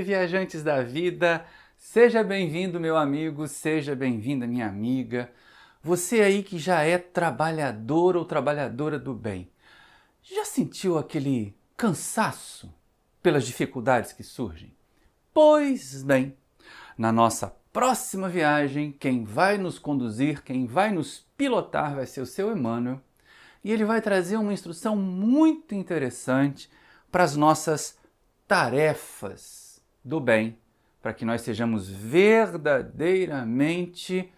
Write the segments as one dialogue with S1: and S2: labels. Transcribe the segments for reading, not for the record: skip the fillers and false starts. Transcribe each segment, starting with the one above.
S1: Oi, viajantes da vida! Seja bem-vindo, meu amigo, seja bem-vinda, minha amiga. Você aí que já é trabalhador ou trabalhadora do bem, já sentiu aquele cansaço pelas dificuldades que surgem? Pois bem, na nossa próxima viagem, quem vai nos conduzir, quem vai nos pilotar vai ser o seu Emmanuel, e ele vai trazer uma instrução muito interessante para as nossas tarefas do bem, para que nós sejamos verdadeiramente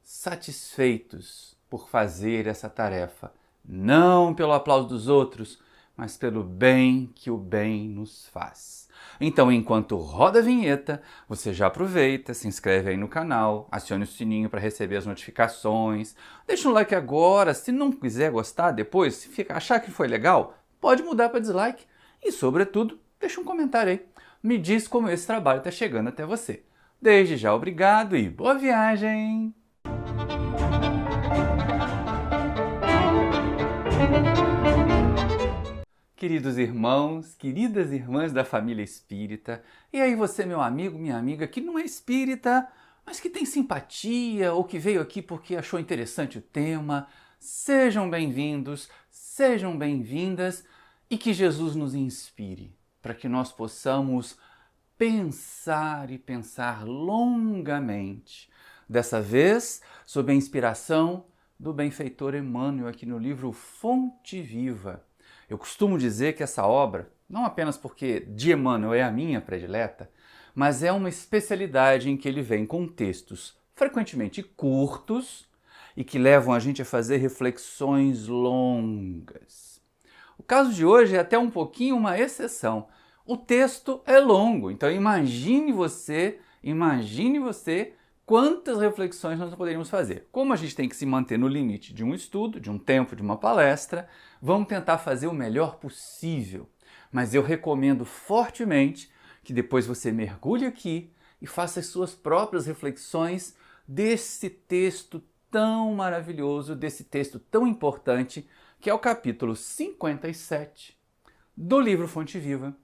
S1: satisfeitos por fazer essa tarefa, não pelo aplauso dos outros, mas pelo bem que o bem nos faz. Então, enquanto roda a vinheta, você já aproveita, se inscreve aí no canal, acione o sininho para receber as notificações, deixa um like agora, se não quiser gostar depois, se achar que foi legal, pode mudar para dislike e, sobretudo, deixa um comentário aí, me diz como esse trabalho está chegando até você. Desde já, obrigado e boa viagem! Queridos irmãos, queridas irmãs da família espírita, e aí você, meu amigo, minha amiga, que não é espírita, mas que tem simpatia ou que veio aqui porque achou interessante o tema, sejam bem-vindos, sejam bem-vindas e que Jesus nos inspire para que nós possamos pensar e pensar longamente. Dessa vez, sob a inspiração do benfeitor Emmanuel aqui no livro Fonte Viva. Eu costumo dizer que essa obra, não apenas porque de Emmanuel é a minha predileta, mas é uma especialidade em que ele vem com textos frequentemente curtos e que levam a gente a fazer reflexões longas. O caso de hoje é até um pouquinho uma exceção. O texto é longo, então imagine você quantas reflexões nós poderíamos fazer. Como a gente tem que se manter no limite de um estudo, de um tempo, de uma palestra, vamos tentar fazer o melhor possível. Mas eu recomendo fortemente que depois você mergulhe aqui e faça as suas próprias reflexões desse texto tão maravilhoso, desse texto tão importante, que é o capítulo 57 do livro Fonte Viva,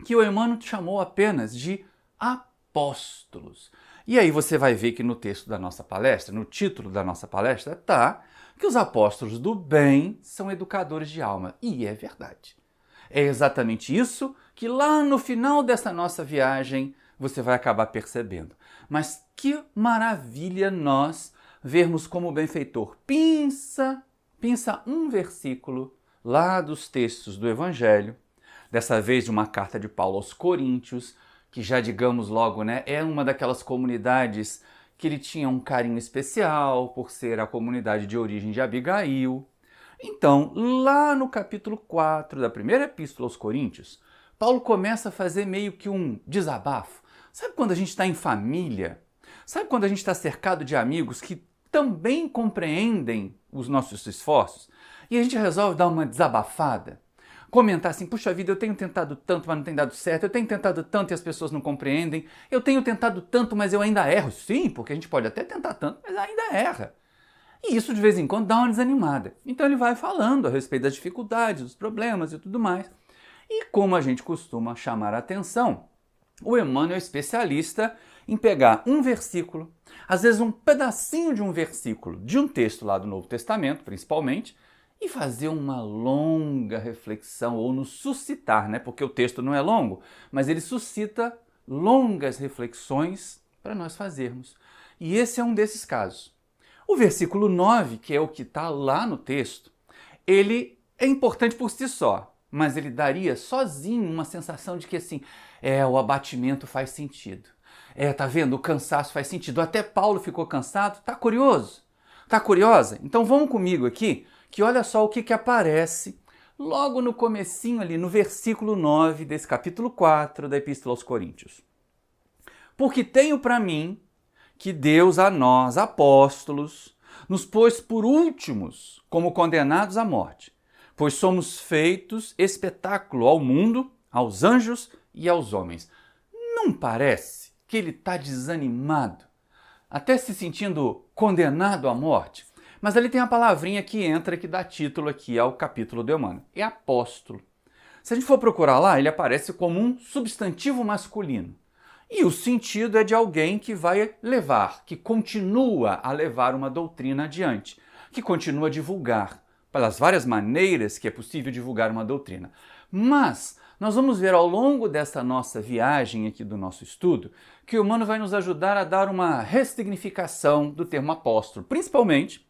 S1: que o Emmanuel chamou apenas de apóstolos. E aí você vai ver que no texto da nossa palestra, no título da nossa palestra, tá que os apóstolos do bem são educadores de alma. E é verdade. É exatamente isso que lá no final dessa nossa viagem você vai acabar percebendo. Mas que maravilha nós vermos como o benfeitor pinça um versículo lá dos textos do Evangelho, dessa vez de uma carta de Paulo aos Coríntios, que já digamos logo, né, é uma daquelas comunidades que ele tinha um carinho especial por ser a comunidade de origem de Abigail. Então, lá no capítulo 4 da primeira epístola aos Coríntios, Paulo começa a fazer meio que um desabafo. Sabe quando a gente está em família? Sabe quando a gente está cercado de amigos que também compreendem os nossos esforços? E a gente resolve dar uma desabafada? Comentar assim, puxa vida, eu tenho tentado tanto, mas não tem dado certo, eu tenho tentado tanto e as pessoas não compreendem, eu tenho tentado tanto, mas eu ainda erro. Sim, porque a gente pode até tentar tanto, mas ainda erra. E isso de vez em quando dá uma desanimada. Então ele vai falando a respeito das dificuldades, dos problemas e tudo mais. E como a gente costuma chamar a atenção, o Emmanuel é especialista em pegar um versículo, às vezes um pedacinho de um versículo, de um texto lá do Novo Testamento, principalmente, e fazer uma longa reflexão, ou nos suscitar, né? Porque o texto não é longo, mas ele suscita longas reflexões para nós fazermos. E esse é um desses casos. O versículo 9, que é o que está lá no texto, ele é importante por si só, mas ele daria sozinho uma sensação de que assim, o abatimento faz sentido. Tá vendo? O cansaço faz sentido. Até Paulo ficou cansado. Tá curioso? Tá curiosa? Então vamos comigo aqui, que olha só o que aparece logo no comecinho ali, no versículo 9 desse capítulo 4 da Epístola aos Coríntios. Porque tenho para mim que Deus a nós, apóstolos, nos pôs por últimos como condenados à morte, pois somos feitos espetáculo ao mundo, aos anjos e aos homens. Não parece que ele está desanimado, até se sentindo condenado à morte? Mas ali tem a palavrinha que entra, que dá título aqui ao capítulo do Emmanuel. É apóstolo. Se a gente for procurar lá, ele aparece como um substantivo masculino. E o sentido é de alguém que vai levar, que continua a levar uma doutrina adiante, que continua a divulgar, pelas várias maneiras que é possível divulgar uma doutrina. Mas nós vamos ver ao longo dessa nossa viagem aqui do nosso estudo que o Emmanuel vai nos ajudar a dar uma ressignificação do termo apóstolo, principalmente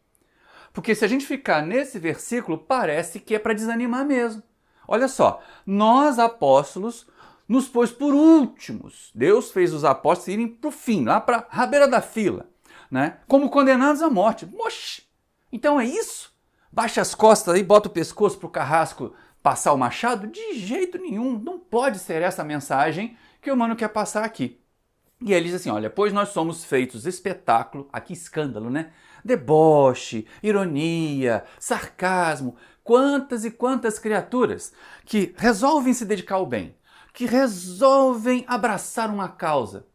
S1: porque se a gente ficar nesse versículo, parece que é para desanimar mesmo. Olha só, nós apóstolos nos pôs por últimos. Deus fez os apóstolos irem para o fim, lá para a beira da fila, né? Como condenados à morte. Oxi! Então é isso? Baixa as costas e bota o pescoço para o carrasco passar o machado? De jeito nenhum, não pode ser essa a mensagem que o Emmanuel quer passar aqui. E ele diz assim, olha, pois nós somos feitos espetáculo, aqui escândalo, né? Deboche, ironia, sarcasmo, quantas e quantas criaturas que resolvem se dedicar ao bem, que resolvem abraçar uma causa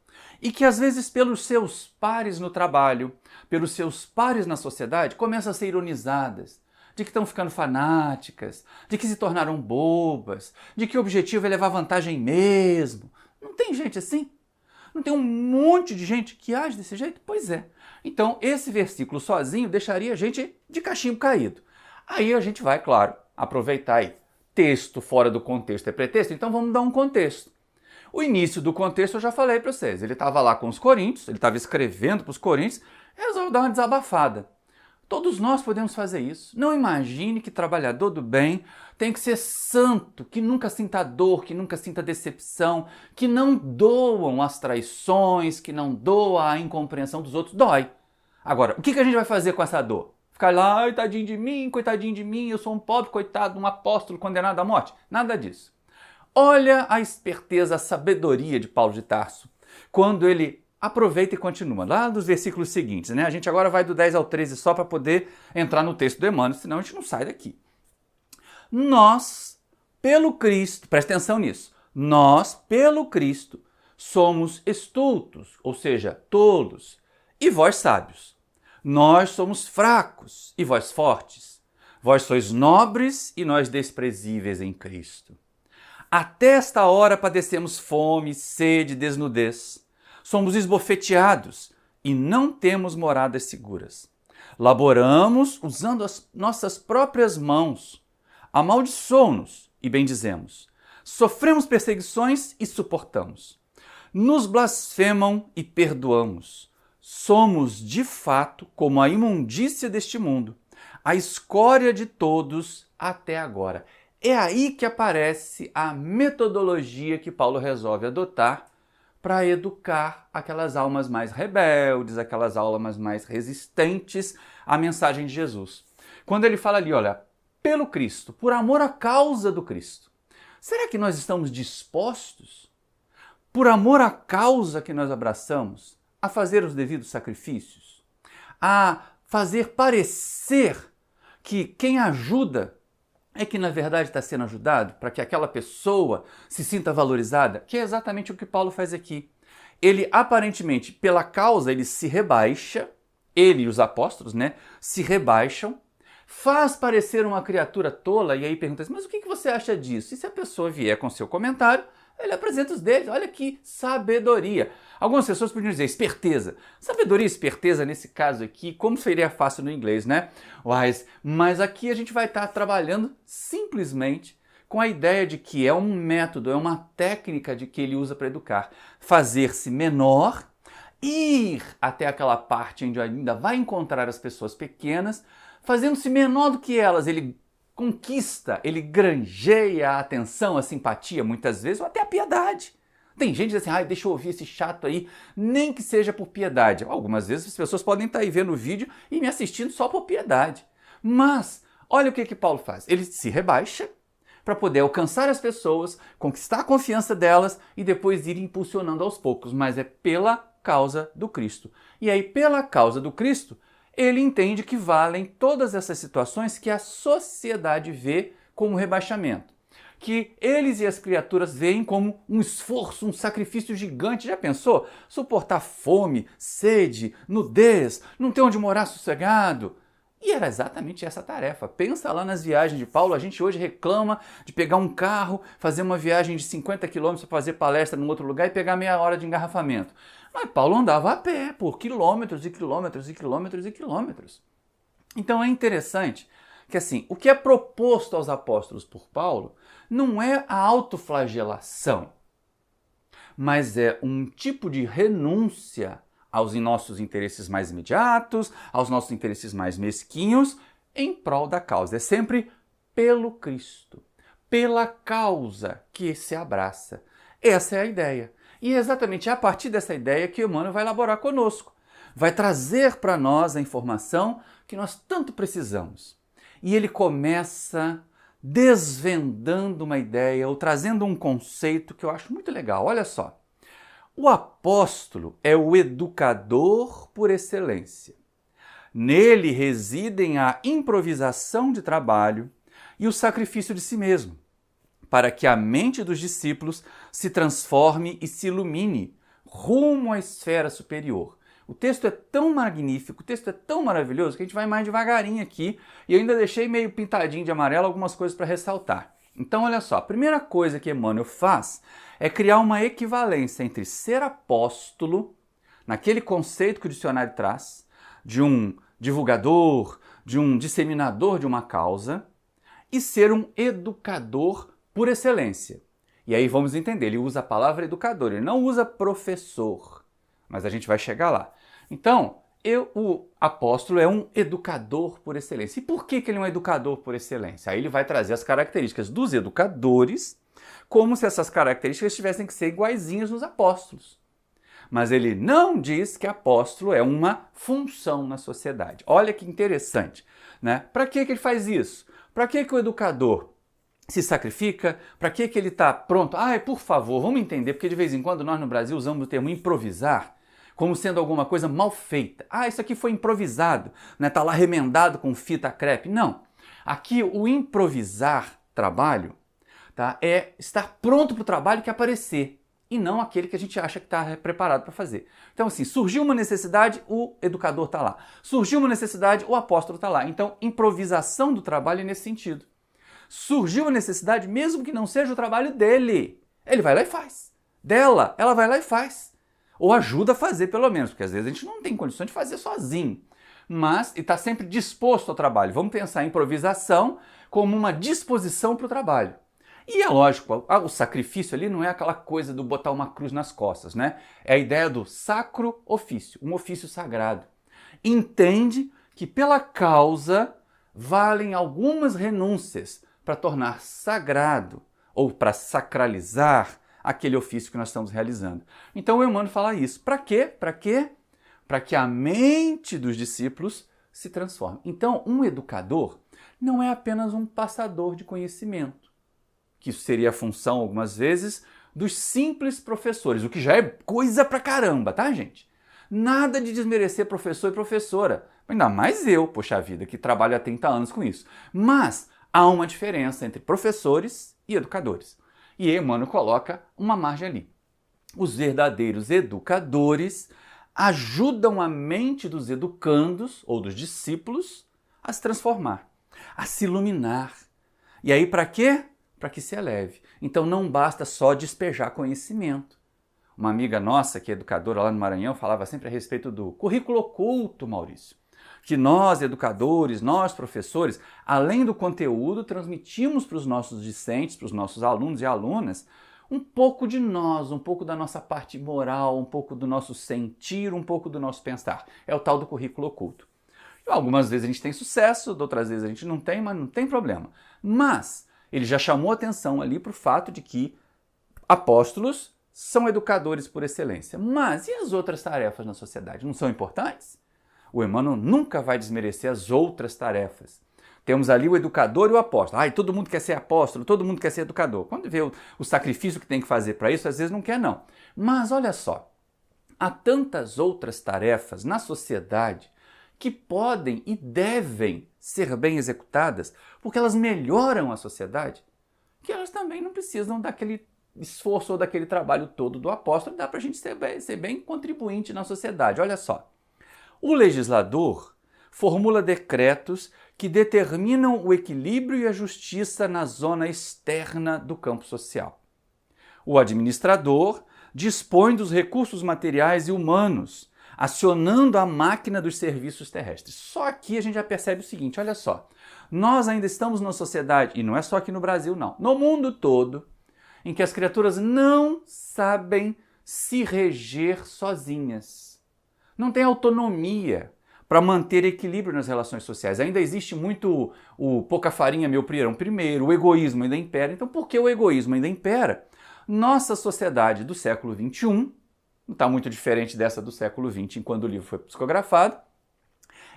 S1: e que às vezes pelos seus pares no trabalho, pelos seus pares na sociedade, começam a ser ironizadas, de que estão ficando fanáticas, de que se tornaram bobas, de que o objetivo é levar vantagem mesmo. Não tem gente assim? Não tem um monte de gente que age desse jeito? Pois é. Então, esse versículo sozinho deixaria a gente de cachimbo caído. Aí a gente vai, claro, aproveitar aí. Texto fora do contexto é pretexto, então vamos dar um contexto. O início do contexto eu já falei para vocês. Ele estava lá com os coríntios, ele estava escrevendo para os coríntios, resolveu dar uma desabafada. Todos nós podemos fazer isso. Não imagine que trabalhador do bem tem que ser santo, que nunca sinta dor, que nunca sinta decepção, que não doam as traições, que não doa a incompreensão dos outros. Dói. Agora, o que a gente vai fazer com essa dor? Ficar lá, ai, tadinho de mim, coitadinho de mim, eu sou um pobre coitado, um apóstolo condenado à morte? Nada disso. Olha a esperteza, a sabedoria de Paulo de Tarso, quando ele aproveita e continua, lá dos versículos seguintes, né? A gente agora vai do 10 ao 13 só para poder entrar no texto do Emmanuel, senão a gente não sai daqui. Nós, pelo Cristo, presta atenção nisso, nós, pelo Cristo, somos estultos, ou seja, tolos, e vós sábios. Nós somos fracos, e vós fortes. Vós sois nobres, e nós desprezíveis em Cristo. Até esta hora padecemos fome, sede, desnudez. Somos esbofeteados e não temos moradas seguras. Laboramos usando as nossas próprias mãos. Amaldiçoam-nos e bendizemos. Sofremos perseguições e suportamos. Nos blasfemam e perdoamos. Somos, de fato, como a imundícia deste mundo, a escória de todos até agora. É aí que aparece a metodologia que Paulo resolve adotar para educar aquelas almas mais rebeldes, aquelas almas mais resistentes à mensagem de Jesus. Quando ele fala ali, olha, pelo Cristo, por amor à causa do Cristo, será que nós estamos dispostos, por amor à causa que nós abraçamos, a fazer os devidos sacrifícios, a fazer parecer que quem ajuda é que na verdade está sendo ajudado, para que aquela pessoa se sinta valorizada, que é exatamente o que Paulo faz aqui. Ele aparentemente, pela causa, ele se rebaixa, ele e os apóstolos, né, se rebaixam, faz parecer uma criatura tola, e aí pergunta assim, mas o que você acha disso? E se a pessoa vier com seu comentário, ele apresenta os deles. Olha que sabedoria. Algumas pessoas podiam dizer esperteza. Sabedoria e esperteza, nesse caso aqui, como seria fácil no inglês, né? Wise. Mas aqui a gente vai estar trabalhando simplesmente com a ideia de que é um método, é uma técnica de que ele usa para educar. Fazer-se menor, ir até aquela parte onde ainda vai encontrar as pessoas pequenas, fazendo-se menor do que elas. Ele conquista, ele granjeia a atenção, a simpatia, muitas vezes, ou até a piedade. Tem gente que diz assim, deixa eu ouvir esse chato aí, nem que seja por piedade. Algumas vezes as pessoas podem estar aí vendo o vídeo e me assistindo só por piedade. Mas, olha o que Paulo faz. Ele se rebaixa para poder alcançar as pessoas, conquistar a confiança delas e depois ir impulsionando aos poucos. Mas é pela causa do Cristo. E aí, pela causa do Cristo, ele entende que valem todas essas situações que a sociedade vê como rebaixamento. Que eles e as criaturas veem como um esforço, um sacrifício gigante. Já pensou? Suportar fome, sede, nudez, não ter onde morar sossegado. E era exatamente essa a tarefa. Pensa lá nas viagens de Paulo, a gente hoje reclama de pegar um carro, fazer uma viagem de 50 quilômetros para fazer palestra num outro lugar e pegar meia hora de engarrafamento. Mas Paulo andava a pé por quilômetros e quilômetros e quilômetros e quilômetros. Então é interessante que assim, o que é proposto aos apóstolos por Paulo não é a autoflagelação, mas é um tipo de renúncia aos nossos interesses mais imediatos, aos nossos interesses mais mesquinhos, em prol da causa. É sempre pelo Cristo, pela causa que se abraça. Essa é a ideia. E é exatamente a partir dessa ideia que Emmanuel vai elaborar conosco. Vai trazer para nós a informação que nós tanto precisamos. E ele começa desvendando uma ideia ou trazendo um conceito que eu acho muito legal. Olha só. O apóstolo é o educador por excelência. Nele residem a improvisação de trabalho e o sacrifício de si mesmo, para que a mente dos discípulos se transforme e se ilumine rumo à esfera superior. O texto é tão magnífico, o texto é tão maravilhoso que a gente vai mais devagarinho aqui e eu ainda deixei meio pintadinho de amarelo algumas coisas para ressaltar. Então, olha só, a primeira coisa que Emmanuel faz é criar uma equivalência entre ser apóstolo, naquele conceito que o dicionário traz, de um divulgador, de um disseminador de uma causa, e ser um educador por excelência. E aí vamos entender, ele usa a palavra educador, ele não usa professor, mas a gente vai chegar lá. Então, o apóstolo é um educador por excelência. E por que ele é um educador por excelência? Aí ele vai trazer as características dos educadores, como se essas características tivessem que ser iguaizinhas nos apóstolos. Mas ele não diz que apóstolo é uma função na sociedade. Olha que interessante, né? Para que ele faz isso? Para que o educador se sacrifica? Para que ele está pronto? Ai, por favor, vamos entender, porque de vez em quando nós no Brasil usamos o termo improvisar como sendo alguma coisa mal feita. Ah, isso aqui foi improvisado, né? Tá lá remendado com fita crepe. Não. Aqui o improvisar trabalho, tá? É estar pronto para o trabalho que aparecer e não aquele que a gente acha que está preparado para fazer. Então, assim, surgiu uma necessidade, o educador está lá. Surgiu uma necessidade, o apóstolo está lá. Então, improvisação do trabalho é nesse sentido. Surgiu a necessidade, mesmo que não seja o trabalho dele, ele vai lá e faz. Dela, ela vai lá e faz. Ou ajuda a fazer, pelo menos, porque às vezes a gente não tem condições de fazer sozinho. Mas está sempre disposto ao trabalho. Vamos pensar em improvisação como uma disposição para o trabalho. E é lógico, o sacrifício ali não é aquela coisa do botar uma cruz nas costas, né? É a ideia do sacro ofício, um ofício sagrado. Entende que pela causa valem algumas renúncias para tornar sagrado ou para sacralizar aquele ofício que nós estamos realizando. Então o Emmanuel fala isso. Para quê? Para quê? Para que a mente dos discípulos se transforme. Então, um educador não é apenas um passador de conhecimento, que isso seria a função, algumas vezes, dos simples professores, o que já é coisa pra caramba, tá, gente? Nada de desmerecer professor e professora, ainda mais eu, poxa vida, que trabalho há 30 anos com isso. Mas há uma diferença entre professores e educadores. E Emmanuel coloca uma margem ali. Os verdadeiros educadores ajudam a mente dos educandos ou dos discípulos a se transformar, a se iluminar. E aí para quê? Para que se eleve. Então não basta só despejar conhecimento. Uma amiga nossa, que é educadora lá no Maranhão, falava sempre a respeito do currículo oculto, Maurício. Que nós, educadores, nós, professores, além do conteúdo, transmitimos para os nossos discentes, para os nossos alunos e alunas, um pouco de nós, um pouco da nossa parte moral, um pouco do nosso sentir, um pouco do nosso pensar. É o tal do currículo oculto. Algumas vezes a gente tem sucesso, outras vezes a gente não tem, mas não tem problema. Mas ele já chamou atenção ali para o fato de que apóstolos são educadores por excelência. Mas e as outras tarefas na sociedade? Não são importantes? O Emmanuel nunca vai desmerecer as outras tarefas. Temos ali o educador e o apóstolo. Ai, todo mundo quer ser apóstolo, todo mundo quer ser educador. Quando vê o sacrifício que tem que fazer para isso, às vezes não quer não. Mas olha só, há tantas outras tarefas na sociedade que podem e devem ser bem executadas, porque elas melhoram a sociedade, que elas também não precisam daquele esforço ou daquele trabalho todo do apóstolo. Dá para a gente ser bem contribuinte na sociedade. Olha só, o legislador formula decretos que determinam o equilíbrio e a justiça na zona externa do campo social. O administrador dispõe dos recursos materiais e humanos, acionando a máquina dos serviços terrestres. Só aqui a gente já percebe o seguinte, olha só, nós ainda estamos numa sociedade, e não é só aqui no Brasil não, no mundo todo, em que as criaturas não sabem se reger sozinhas. Não tem autonomia para manter equilíbrio nas relações sociais. Ainda existe muito o pouca farinha, meu pirão primeiro, o egoísmo ainda impera. Então, por que o egoísmo ainda impera? Nossa sociedade do século XXI, não está muito diferente dessa do século XX, quando o livro foi psicografado,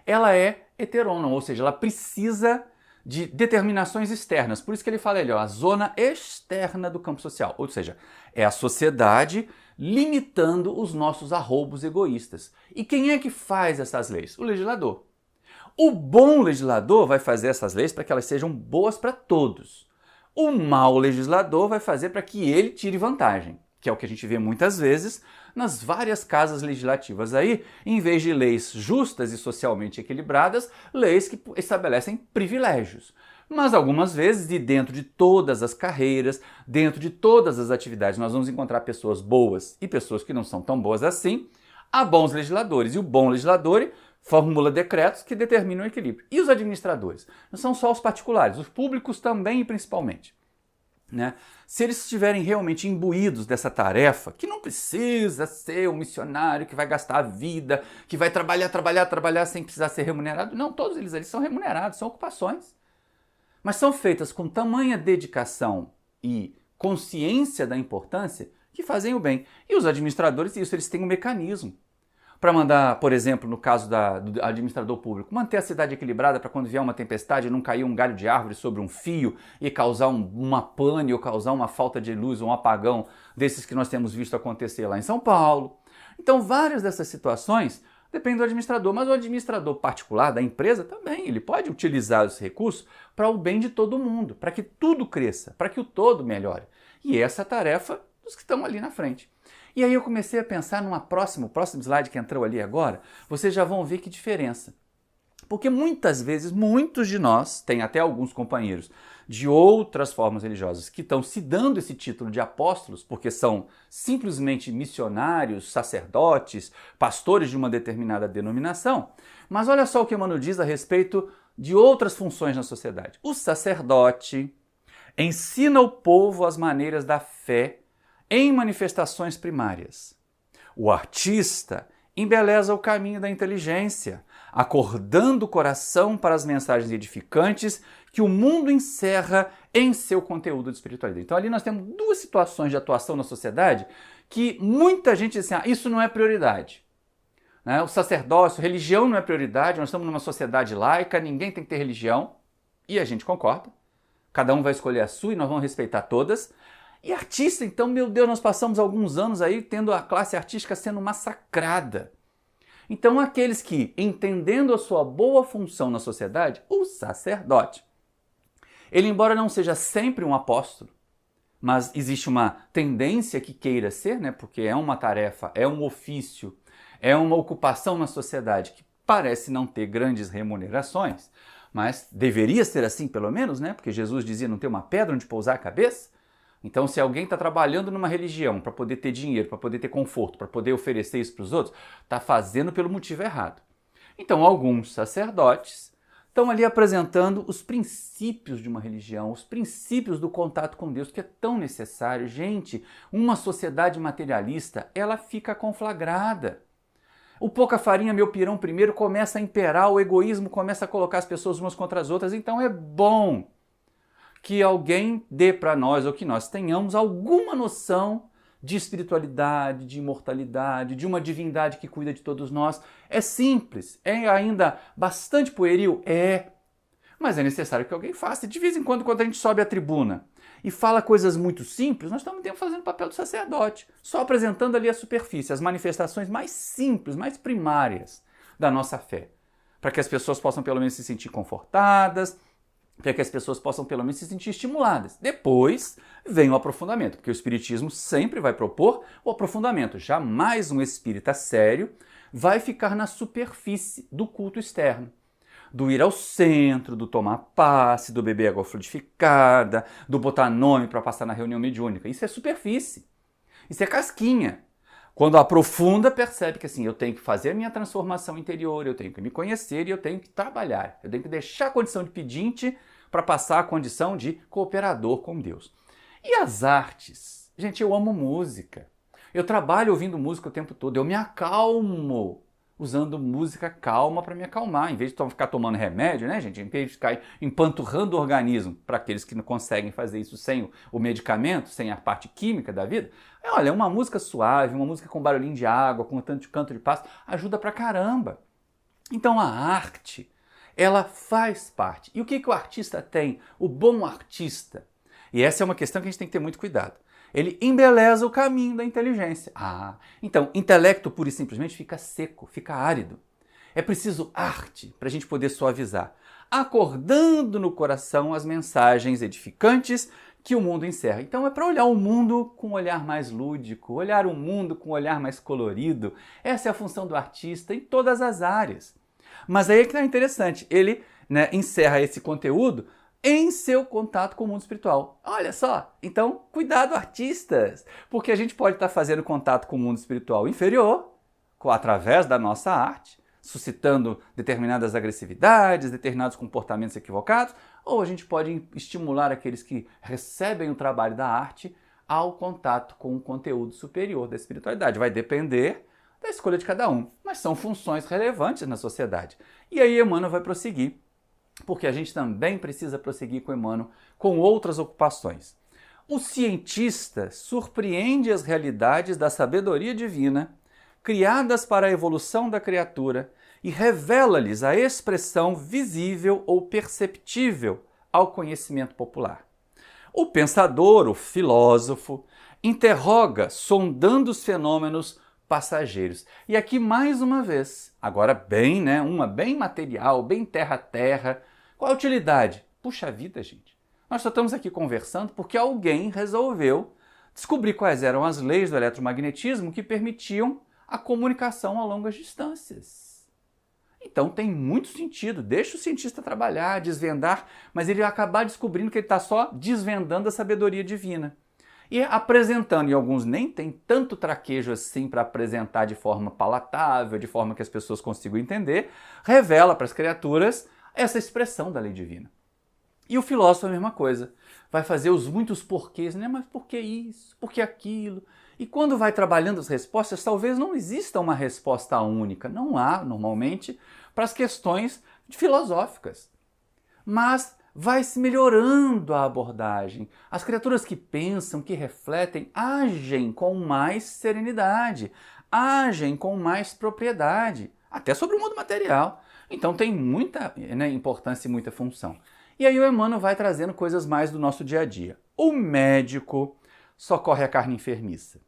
S1: ela é heterônoma, ou seja, ela precisa de determinações externas. Por isso que ele fala ali, ó, a zona externa do campo social, ou seja, é a sociedade limitando os nossos arroubos egoístas. E quem é que faz essas leis? O legislador. O bom legislador vai fazer essas leis para que elas sejam boas para todos. O mau legislador vai fazer para que ele tire vantagem, que é o que a gente vê muitas vezes nas várias casas legislativas aí, em vez de leis justas e socialmente equilibradas, leis que estabelecem privilégios. Mas algumas vezes, e dentro de todas as carreiras, dentro de todas as atividades, nós vamos encontrar pessoas boas e pessoas que não são tão boas assim, há bons legisladores. E o bom legislador formula decretos que determinam o equilíbrio. E os administradores? Não são só os particulares, os públicos também e principalmente. Né? Se eles estiverem realmente imbuídos dessa tarefa, que não precisa ser um missionário que vai gastar a vida, que vai trabalhar sem precisar ser remunerado. Não, todos eles são remunerados, são ocupações. Mas são feitas com tamanha dedicação e consciência da importância que fazem o bem. E os administradores, isso, eles têm um mecanismo para mandar, por exemplo, no caso do administrador público, manter a cidade equilibrada para quando vier uma tempestade não cair um galho de árvore sobre um fio e causar uma pane ou causar uma falta de luz ou um apagão desses que nós temos visto acontecer lá em São Paulo. Então, várias dessas situações dependem do administrador, mas o administrador particular da empresa também, ele pode utilizar os recursos para o bem de todo mundo, para que tudo cresça, para que o todo melhore. E essa é a tarefa dos que estão ali na frente. E aí eu comecei a pensar numa próximo slide que entrou ali agora, vocês já vão ver que diferença. Porque muitas vezes, muitos de nós, tem até alguns companheiros de outras formas religiosas que estão se dando esse título de apóstolos, porque são simplesmente missionários, sacerdotes, pastores de uma determinada denominação. Mas olha só o que Emmanuel diz a respeito de outras funções na sociedade. O sacerdote ensina o povo as maneiras da fé em manifestações primárias. O artista embeleza o caminho da inteligência, acordando o coração para as mensagens edificantes que o mundo encerra em seu conteúdo de espiritualidade. Então ali nós temos duas situações de atuação na sociedade que muita gente diz assim, isso não é prioridade. O sacerdócio, religião não é prioridade, nós estamos numa sociedade laica, ninguém tem que ter religião, e a gente concorda. Cada um vai escolher a sua e nós vamos respeitar todas. E artista, então, meu Deus, nós passamos alguns anos aí tendo a classe artística sendo massacrada. Então, aqueles que, entendendo a sua boa função na sociedade, o sacerdote, ele, embora não seja sempre um apóstolo, mas existe uma tendência que queira ser, né? Porque é uma tarefa, é um ofício, é uma ocupação na sociedade que parece não ter grandes remunerações, mas deveria ser assim pelo menos, né? Porque Jesus dizia não ter uma pedra onde pousar a cabeça. Então, se alguém está trabalhando numa religião para poder ter dinheiro, para poder ter conforto, para poder oferecer isso para os outros, está fazendo pelo motivo errado. Então, alguns sacerdotes estão ali apresentando os princípios de uma religião, os princípios do contato com Deus, que é tão necessário. Gente, uma sociedade materialista, ela fica conflagrada. O pouca farinha, meu pirão primeiro começa a imperar, o egoísmo começa a colocar as pessoas umas contra as outras, então é bom que alguém dê para nós, ou que nós tenhamos alguma noção de espiritualidade, de imortalidade, de uma divindade que cuida de todos nós. É simples, é ainda bastante pueril? É, mas é necessário que alguém faça. De vez em quando a gente sobe a tribuna e fala coisas muito simples, nós estamos fazendo o papel do sacerdote, só apresentando ali a superfície, as manifestações mais simples, mais primárias da nossa fé, para que as pessoas possam pelo menos se sentir confortadas, para que as pessoas possam pelo menos se sentir estimuladas. Depois vem o aprofundamento, porque o Espiritismo sempre vai propor o aprofundamento. Jamais um espírita sério vai ficar na superfície do culto externo. do ir ao centro, do tomar passe, do beber água fluidificada, do botar nome para passar na reunião mediúnica. Isso é superfície, isso é casquinha. Quando aprofunda, percebe que assim, eu tenho que fazer a minha transformação interior, eu tenho que me conhecer e eu tenho que trabalhar. Eu tenho que deixar a condição de pedinte para passar a condição de cooperador com Deus. E as artes? Gente, eu amo música. Eu trabalho ouvindo música o tempo todo, eu me acalmo usando música calma para me acalmar, em vez de ficar tomando remédio, né, gente? Em vez de ficar empanturrando o organismo, para aqueles que não conseguem fazer isso sem o medicamento, sem a parte química da vida. Olha, uma música suave, uma música com barulhinho de água, com tanto de canto de pássaro, ajuda pra caramba. Então a arte, ela faz parte. E o que o artista tem? O bom artista. E essa é uma questão que a gente tem que ter muito cuidado. Ele embeleza o caminho da inteligência. Então, intelecto puro e simplesmente fica seco, fica árido. É preciso arte para a gente poder suavizar, acordando no coração as mensagens edificantes que o mundo encerra. Então é para olhar o mundo com um olhar mais lúdico, olhar o mundo com um olhar mais colorido. Essa é a função do artista em todas as áreas. Mas aí é que é interessante, ele encerra esse conteúdo em seu contato com o mundo espiritual. Olha só, então cuidado artistas, porque a gente pode estar fazendo contato com o mundo espiritual inferior, através da nossa arte, suscitando determinadas agressividades, determinados comportamentos equivocados, ou a gente pode estimular aqueles que recebem o trabalho da arte ao contato com o conteúdo superior da espiritualidade. Vai depender da escolha de cada um, mas são funções relevantes na sociedade. E aí Emmanuel vai prosseguir, porque a gente também precisa prosseguir com Emmanuel com outras ocupações. O cientista surpreende as realidades da sabedoria divina, criadas para a evolução da criatura, e revela-lhes a expressão visível ou perceptível ao conhecimento popular. O pensador, o filósofo, interroga, sondando os fenômenos passageiros. E aqui mais uma vez, agora bem, uma bem material, bem terra-terra. Qual a utilidade? Puxa vida, gente. Nós só estamos aqui conversando porque alguém resolveu descobrir quais eram as leis do eletromagnetismo que permitiam a comunicação a longas distâncias. Então tem muito sentido, deixa o cientista trabalhar, desvendar, mas ele vai acabar descobrindo que ele está só desvendando a sabedoria divina. E apresentando, e alguns nem têm tanto traquejo assim para apresentar de forma palatável, de forma que as pessoas consigam entender, revela para as criaturas essa expressão da lei divina. E o filósofo é a mesma coisa, vai fazer os muitos porquês, né? Mas por que isso? Por que aquilo? E quando vai trabalhando as respostas, talvez não exista uma resposta única, não há normalmente para as questões filosóficas. Mas vai se melhorando a abordagem. As criaturas que pensam, que refletem, agem com mais serenidade, agem com mais propriedade, até sobre o mundo material. Então tem muita importância e muita função. E aí o Emmanuel vai trazendo coisas mais do nosso dia a dia. O médico socorre a carne enfermiça.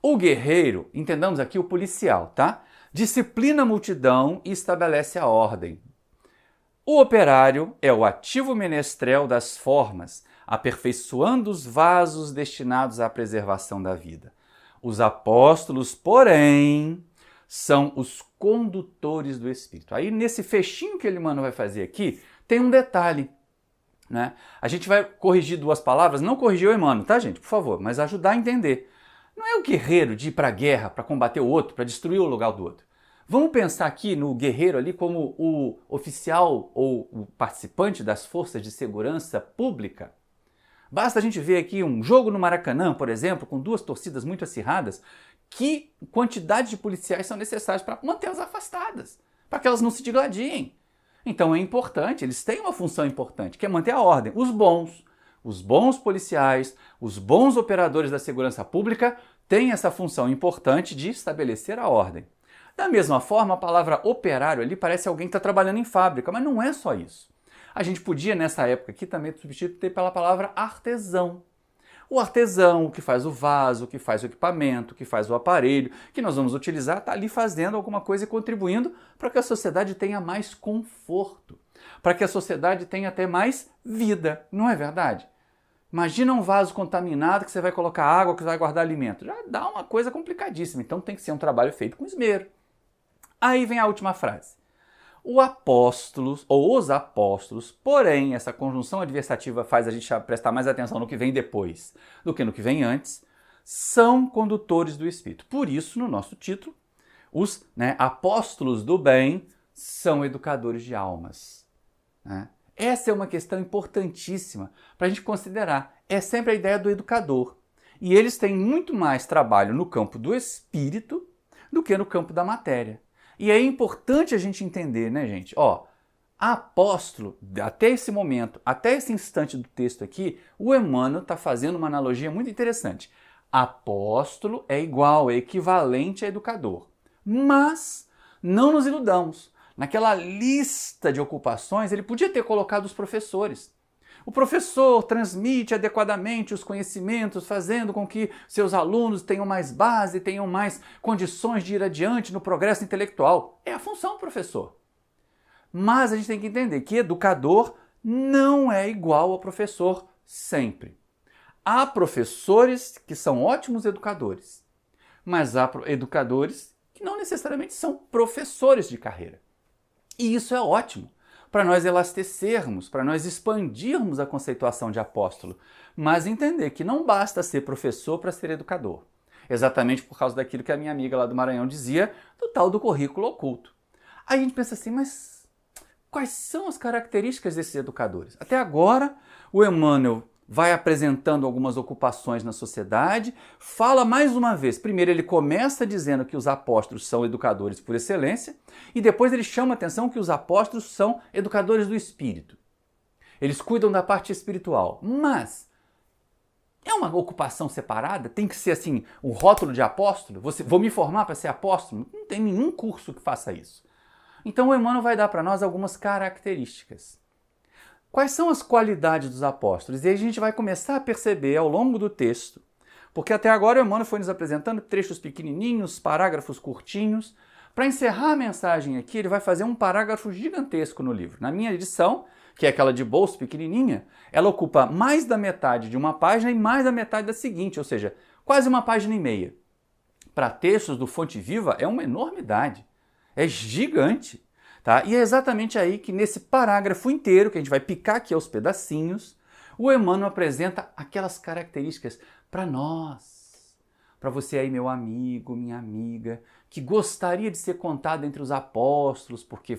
S1: O guerreiro, entendamos aqui o policial, tá? Disciplina a multidão e estabelece a ordem. O operário é o ativo menestrel das formas, aperfeiçoando os vasos destinados à preservação da vida. Os apóstolos, porém, são os condutores do Espírito. Aí, nesse fechinho que Emmanuel vai fazer aqui, tem um detalhe. A gente vai corrigir duas palavras, não corrigir o Emmanuel, tá, gente? Por favor, mas ajudar a entender. Não é o guerreiro de ir para a guerra, para combater o outro, para destruir o lugar do outro. Vamos pensar aqui no guerreiro ali como o oficial ou o participante das forças de segurança pública. Basta a gente ver aqui um jogo no Maracanã, por exemplo, com duas torcidas muito acirradas, que quantidade de policiais são necessários para mantê-las afastadas, para que elas não se digladiem. Então é importante, eles têm uma função importante, que é manter a ordem. Os bons policiais, os bons operadores da segurança pública têm essa função importante de estabelecer a ordem. Da mesma forma, a palavra operário ali parece alguém que está trabalhando em fábrica, mas não é só isso. A gente podia, nessa época aqui, também substituir pela palavra artesão. O artesão, o que faz o vaso, o que faz o equipamento, o que faz o aparelho, que nós vamos utilizar, está ali fazendo alguma coisa e contribuindo para que a sociedade tenha mais conforto, para que a sociedade tenha até mais vida, não é verdade? Imagina um vaso contaminado que você vai colocar água, que você vai guardar alimento. Já dá uma coisa complicadíssima, então tem que ser um trabalho feito com esmero. Aí vem a última frase. O apóstolo, ou os apóstolos, porém, essa conjunção adversativa faz a gente prestar mais atenção no que vem depois do que no que vem antes, são condutores do Espírito. Por isso, no nosso título, os apóstolos do bem são educadores de almas. Né? Essa é uma questão importantíssima para a gente considerar. É sempre a ideia do educador. E eles têm muito mais trabalho no campo do espírito do que no campo da matéria. E é importante a gente entender, né, gente? Apóstolo, até esse momento, até esse instante do texto aqui, o Emmanuel está fazendo uma analogia muito interessante. Apóstolo é igual, é equivalente a educador. Mas não nos iludamos. Naquela lista de ocupações, ele podia ter colocado os professores. O professor transmite adequadamente os conhecimentos, fazendo com que seus alunos tenham mais base, tenham mais condições de ir adiante no progresso intelectual. É a função do professor. Mas a gente tem que entender que educador não é igual ao professor sempre. Há professores que são ótimos educadores, mas há educadores que não necessariamente são professores de carreira. E isso é ótimo, para nós elastecermos, para nós expandirmos a conceituação de apóstolo, mas entender que não basta ser professor para ser educador. Exatamente por causa daquilo que a minha amiga lá do Maranhão dizia, do tal do currículo oculto. Aí a gente pensa assim, mas quais são as características desses educadores? Até agora, o Emmanuel vai apresentando algumas ocupações na sociedade, fala mais uma vez. Primeiro ele começa dizendo que os apóstolos são educadores por excelência e depois ele chama a atenção que os apóstolos são educadores do espírito. Eles cuidam da parte espiritual, mas é uma ocupação separada? Tem que ser assim, um rótulo de apóstolo? Vou me formar para ser apóstolo? Não tem nenhum curso que faça isso. Então o Emmanuel vai dar para nós algumas características. Quais são as qualidades dos apóstolos? E aí a gente vai começar a perceber ao longo do texto, porque até agora o Emmanuel foi nos apresentando trechos pequenininhos, parágrafos curtinhos. Para encerrar a mensagem aqui, ele vai fazer um parágrafo gigantesco no livro. Na minha edição, que é aquela de bolso pequenininha, ela ocupa mais da metade de uma página e mais da metade da seguinte, ou seja, quase uma página e meia. Para textos do Fonte Viva é uma enormidade, é gigante. Tá? E é exatamente aí que nesse parágrafo inteiro, que a gente vai picar aqui aos pedacinhos, o Emmanuel apresenta aquelas características para nós, para você aí, meu amigo, minha amiga, que gostaria de ser contado entre os apóstolos, porque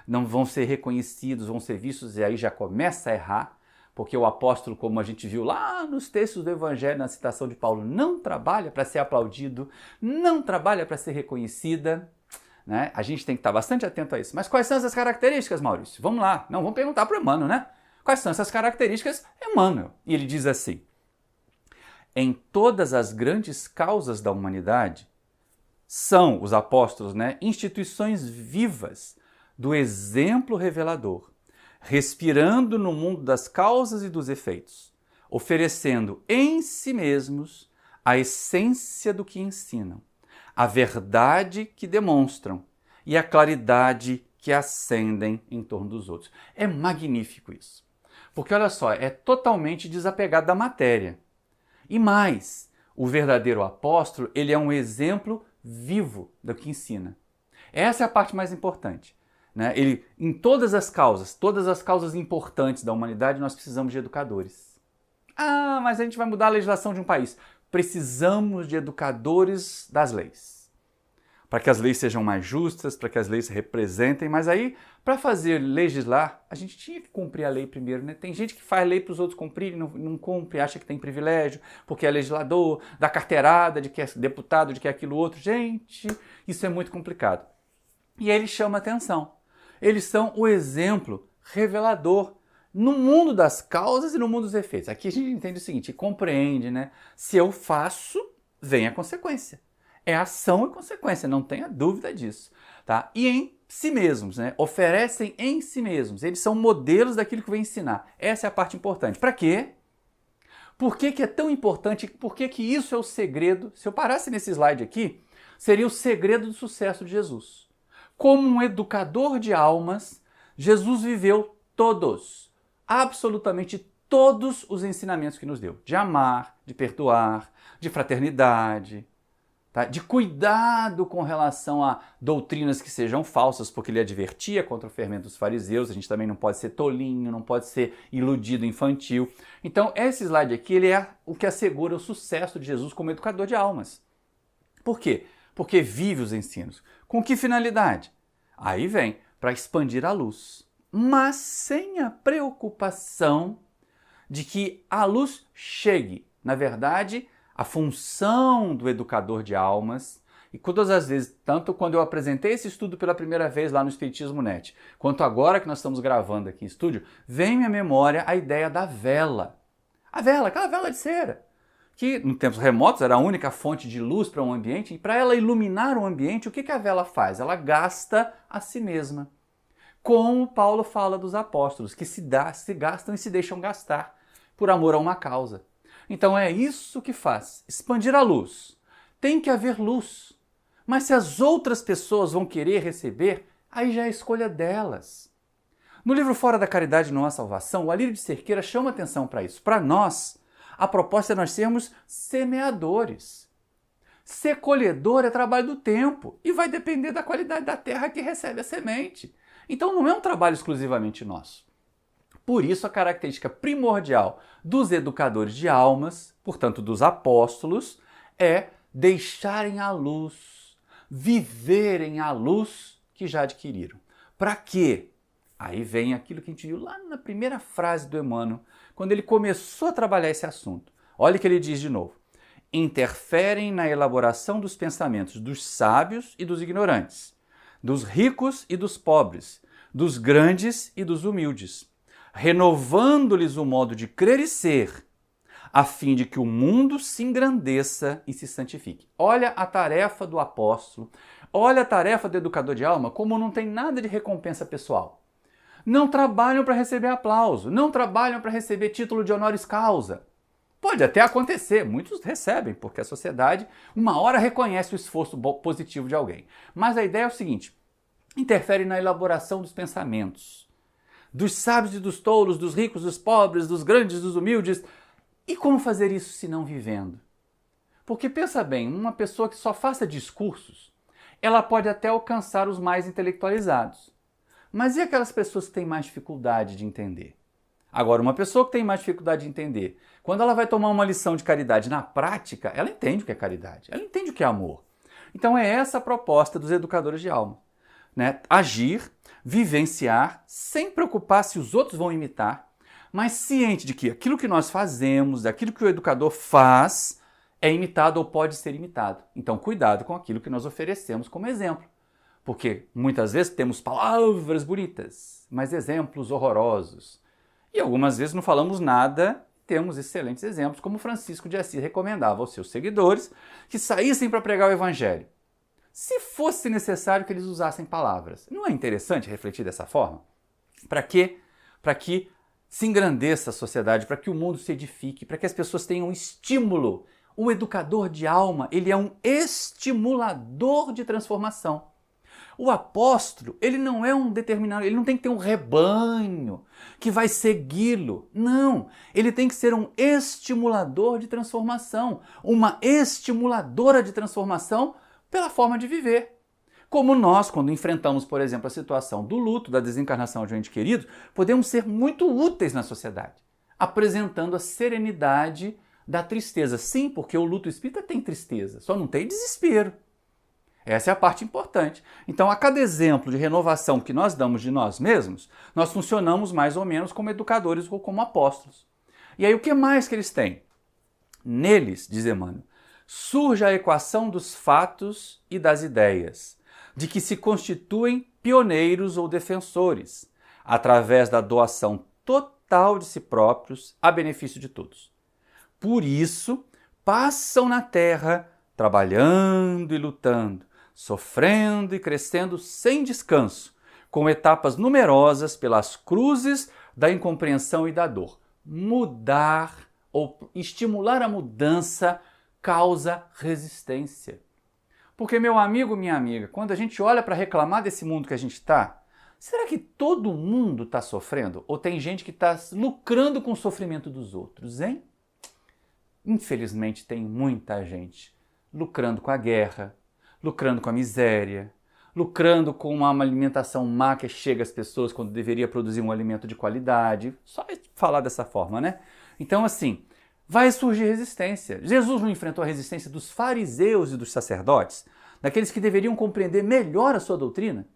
S1: não vão ser reconhecidos, vão ser vistos, e aí já começa a errar, porque o apóstolo, como a gente viu lá nos textos do Evangelho, na citação de Paulo, não trabalha para ser aplaudido, não trabalha para ser reconhecida. Né? A gente tem que estar bastante atento a isso. Mas quais são essas características, Maurício? Vamos lá. Não, vamos perguntar para o Emmanuel, né? Quais são essas características? Emmanuel. E ele diz assim: em todas as grandes causas da humanidade, são os apóstolos, instituições vivas do exemplo revelador, respirando no mundo das causas e dos efeitos, oferecendo em si mesmos a essência do que ensinam, a verdade que demonstram e a claridade que acendem em torno dos outros. É magnífico isso. Porque olha só, é totalmente desapegado da matéria. E mais, o verdadeiro apóstolo, ele é um exemplo vivo do que ensina. Essa é a parte mais importante. Ele, em todas as causas importantes da humanidade, nós precisamos de educadores. Ah, mas a gente vai mudar a legislação de um país. Precisamos de educadores das leis. Para que as leis sejam mais justas, para que as leis representem, mas aí, para fazer legislar, a gente tinha que cumprir a lei primeiro, né? Tem gente que faz lei para os outros cumprirem, não cumpre, acha que tem privilégio, porque é legislador, dá carteirada de que é deputado, de que é aquilo outro. Gente, isso é muito complicado. E aí ele chama atenção. Eles são o exemplo revelador no mundo das causas e no mundo dos efeitos. Aqui a gente entende o seguinte, compreende, né? Se eu faço, vem a consequência. É ação e consequência, não tenha dúvida disso. Tá? E em si mesmos, oferecem em si mesmos. Eles são modelos daquilo que vem ensinar. Essa é a parte importante. Para quê? Por que é tão importante? Por que isso é o segredo? Se eu parasse nesse slide aqui, seria o segredo do sucesso de Jesus. Como um educador de almas, Jesus viveu absolutamente todos os ensinamentos que nos deu. De amar, de perdoar, de fraternidade. tá? De cuidado com relação a doutrinas que sejam falsas, porque ele advertia contra o fermento dos fariseus. A gente também não pode ser tolinho, não pode ser iludido infantil. Então, esse slide aqui, ele é o que assegura o sucesso de Jesus como educador de almas. Por quê? Porque vive os ensinos. Com que finalidade? Aí vem, para expandir a luz, mas sem a preocupação de que a luz chegue. Na verdade, a função do educador de almas, e todas as vezes, tanto quando eu apresentei esse estudo pela primeira vez lá no Espiritismo Net, quanto agora que nós estamos gravando aqui em estúdio, vem à minha memória a ideia da vela. A vela, aquela vela de cera, que em tempos remotos era a única fonte de luz para um ambiente, e para ela iluminar o ambiente, o que a vela faz? Ela gasta a si mesma. Como Paulo fala dos apóstolos, que se gastam e se deixam gastar por amor a uma causa. Então é isso que faz, expandir a luz. Tem que haver luz, mas se as outras pessoas vão querer receber, aí já é escolha delas. No livro Fora da Caridade Não Há Salvação, o Alírio de Cerqueira chama atenção para isso. Para nós, a proposta é nós sermos semeadores. Ser colhedor é trabalho do tempo e vai depender da qualidade da terra que recebe a semente. Então não é um trabalho exclusivamente nosso. Por isso a característica primordial dos educadores de almas, portanto dos apóstolos, é deixarem a luz, viverem a luz que já adquiriram. Para quê? Aí vem aquilo que a gente viu lá na primeira frase do Emmanuel, quando ele começou a trabalhar esse assunto. Olha o que ele diz de novo. Interferem na elaboração dos pensamentos dos sábios e dos ignorantes, dos ricos e dos pobres, dos grandes e dos humildes, renovando-lhes o modo de crer e ser, a fim de que o mundo se engrandeça e se santifique. Olha a tarefa do apóstolo, olha a tarefa do educador de alma, como não tem nada de recompensa pessoal. Não trabalham para receber aplauso, não trabalham para receber título de honoris causa. Pode até acontecer, muitos recebem, porque a sociedade uma hora reconhece o esforço positivo de alguém. Mas a ideia é o seguinte, interfere na elaboração dos pensamentos, dos sábios e dos tolos, dos ricos, dos pobres, dos grandes, dos humildes. E como fazer isso se não vivendo? Porque pensa bem, uma pessoa que só faça discursos, ela pode até alcançar os mais intelectualizados. Mas e aquelas pessoas que têm mais dificuldade de entender? Agora, uma pessoa que tem mais dificuldade de entender, quando ela vai tomar uma lição de caridade na prática, ela entende o que é caridade, ela entende o que é amor. Então é essa a proposta dos educadores de alma, né? Agir, vivenciar, sem preocupar se os outros vão imitar, mas ciente de que aquilo que nós fazemos, aquilo que o educador faz, é imitado ou pode ser imitado. Então cuidado com aquilo que nós oferecemos como exemplo. Porque muitas vezes temos palavras bonitas, mas exemplos horrorosos. E algumas vezes não falamos nada, temos excelentes exemplos, como Francisco de Assis recomendava aos seus seguidores que saíssem para pregar o Evangelho. Se fosse necessário que eles usassem palavras. Não é interessante refletir dessa forma? Para quê? Para que se engrandeça a sociedade, para que o mundo se edifique, para que as pessoas tenham estímulo. O educador de alma, ele é um estimulador de transformação. O apóstolo, ele não é um determinado, ele não tem que ter um rebanho que vai segui-lo. Não, ele tem que ser um estimulador de transformação, uma estimuladora de transformação pela forma de viver. Como nós, quando enfrentamos, por exemplo, a situação do luto, da desencarnação de um ente querido, podemos ser muito úteis na sociedade, apresentando a serenidade da tristeza. Sim, porque o luto espírita tem tristeza, só não tem desespero. Essa é a parte importante. Então, a cada exemplo de renovação que nós damos de nós mesmos, nós funcionamos mais ou menos como educadores ou como apóstolos. E aí, o que mais que eles têm? Neles, diz Emmanuel, surge a equação dos fatos e das ideias, de que se constituem pioneiros ou defensores, através da doação total de si próprios a benefício de todos. Por isso, passam na terra trabalhando e lutando, sofrendo e crescendo sem descanso, com etapas numerosas pelas cruzes da incompreensão e da dor. Mudar ou estimular a mudança causa resistência. Porque, meu amigo, minha amiga, quando a gente olha para reclamar desse mundo que a gente está, será que todo mundo está sofrendo? Ou tem gente que está lucrando com o sofrimento dos outros, hein? Infelizmente, tem muita gente lucrando com a guerra, lucrando com a miséria, lucrando com uma alimentação má que chega às pessoas quando deveria produzir um alimento de qualidade. Só falar dessa forma, né? Então, assim, vai surgir resistência. Jesus não enfrentou a resistência dos fariseus e dos sacerdotes, daqueles que deveriam compreender melhor a sua doutrina?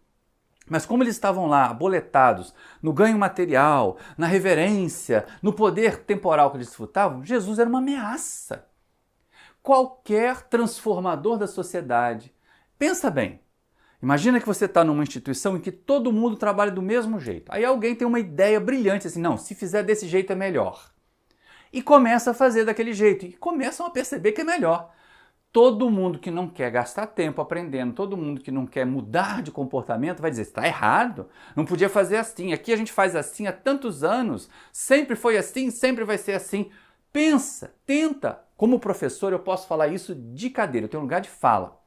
S1: Mas como eles estavam lá, aboletados, no ganho material, na reverência, no poder temporal que eles desfrutavam, Jesus era uma ameaça. Qualquer transformador da sociedade. Pensa bem, imagina que você está numa instituição em que todo mundo trabalha do mesmo jeito. Aí alguém tem uma ideia brilhante assim, não, se fizer desse jeito é melhor. E começa a fazer daquele jeito. E começam a perceber que é melhor. Todo mundo que não quer gastar tempo aprendendo, todo mundo que não quer mudar de comportamento vai dizer, está errado, não podia fazer assim, aqui a gente faz assim há tantos anos, sempre foi assim, sempre vai ser assim. Pensa, tenta. Como professor eu posso falar isso de cadeira, eu tenho um lugar de fala.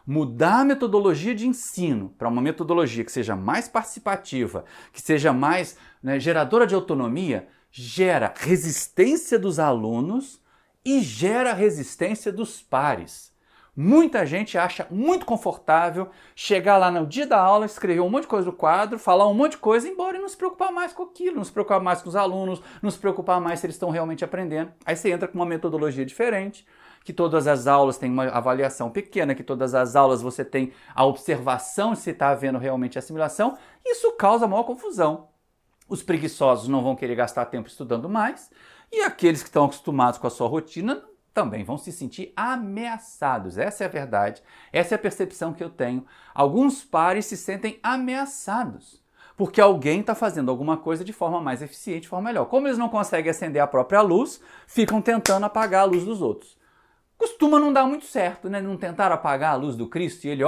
S1: Mudar a metodologia de ensino para uma metodologia que seja mais participativa, que seja mais geradora de autonomia, gera resistência dos alunos e gera resistência dos pares. Muita gente acha muito confortável chegar lá no dia da aula, escrever um monte de coisa no quadro, falar um monte de coisa e ir embora e não se preocupar mais com aquilo, não se preocupar mais com os alunos, não se preocupar mais se eles estão realmente aprendendo. Aí você entra com uma metodologia diferente, que todas as aulas têm uma avaliação pequena, que todas as aulas você tem a observação se está havendo realmente assimilação. Isso causa maior confusão. Os preguiçosos não vão querer gastar tempo estudando mais e aqueles que estão acostumados com a sua rotina também vão se sentir ameaçados. Essa é a verdade, essa é a percepção que eu tenho. Alguns pares se sentem ameaçados porque alguém está fazendo alguma coisa de forma mais eficiente, de forma melhor. Como eles não conseguem acender a própria luz, ficam tentando apagar a luz dos outros. Costuma não dar muito certo, né? Não tentaram apagar a luz do Cristo e ele,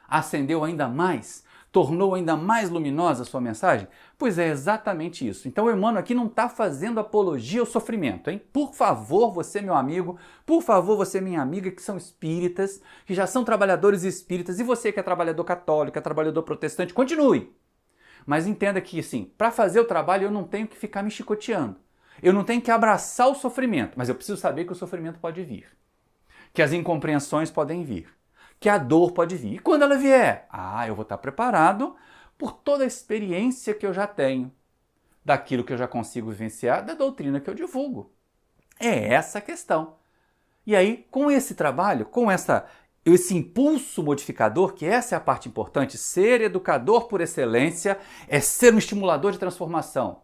S1: acendeu ainda mais, tornou ainda mais luminosa a sua mensagem? Pois é exatamente isso. Então o Emmanuel aqui não está fazendo apologia ao sofrimento, hein? Por favor, você meu amigo, por favor, você minha amiga, que são espíritas, que já são trabalhadores espíritas, e você que é trabalhador católico, é trabalhador protestante, continue. Mas entenda que, assim, para fazer o trabalho eu não tenho que ficar me chicoteando. Eu não tenho que abraçar o sofrimento, mas eu preciso saber que o sofrimento pode vir, que as incompreensões podem vir, que a dor pode vir. E quando ela vier? Eu vou estar preparado por toda a experiência que eu já tenho, daquilo que eu já consigo vivenciar, da doutrina que eu divulgo. É essa a questão. E aí, com esse trabalho, com esse impulso modificador, que essa é a parte importante, ser educador por excelência é ser um estimulador de transformação,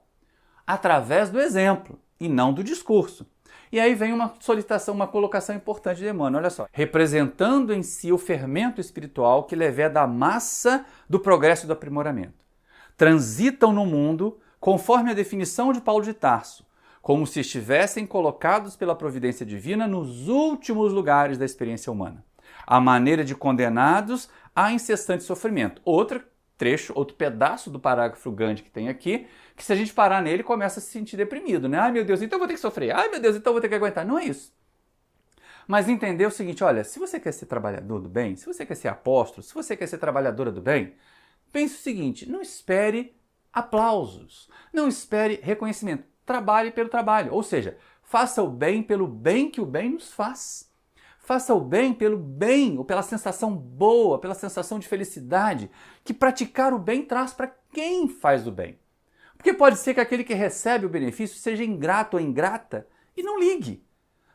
S1: através do exemplo e não do discurso. E aí vem uma solicitação, uma colocação importante de Emmanuel, olha só. Representando em si o fermento espiritual que leveda a massa do progresso e do aprimoramento. Transitam no mundo conforme a definição de Paulo de Tarso, como se estivessem colocados pela providência divina nos últimos lugares da experiência humana, à maneira de condenados a incessante sofrimento. Outro pedaço do parágrafo Gandhi que tem aqui, que se a gente parar nele, começa a se sentir deprimido, né? Ai meu Deus, então eu vou ter que sofrer. Ai meu Deus, então eu vou ter que aguentar. Não é isso. Mas entender o seguinte, olha, se você quer ser trabalhador do bem, se você quer ser apóstolo, se você quer ser trabalhadora do bem, pense o seguinte, não espere aplausos, não espere reconhecimento. Trabalhe pelo trabalho, ou seja, faça o bem pelo bem que o bem nos faz. Faça o bem ou pela sensação boa, pela sensação de felicidade que praticar o bem traz para quem faz o bem. Porque pode ser que aquele que recebe o benefício seja ingrato ou ingrata e não ligue.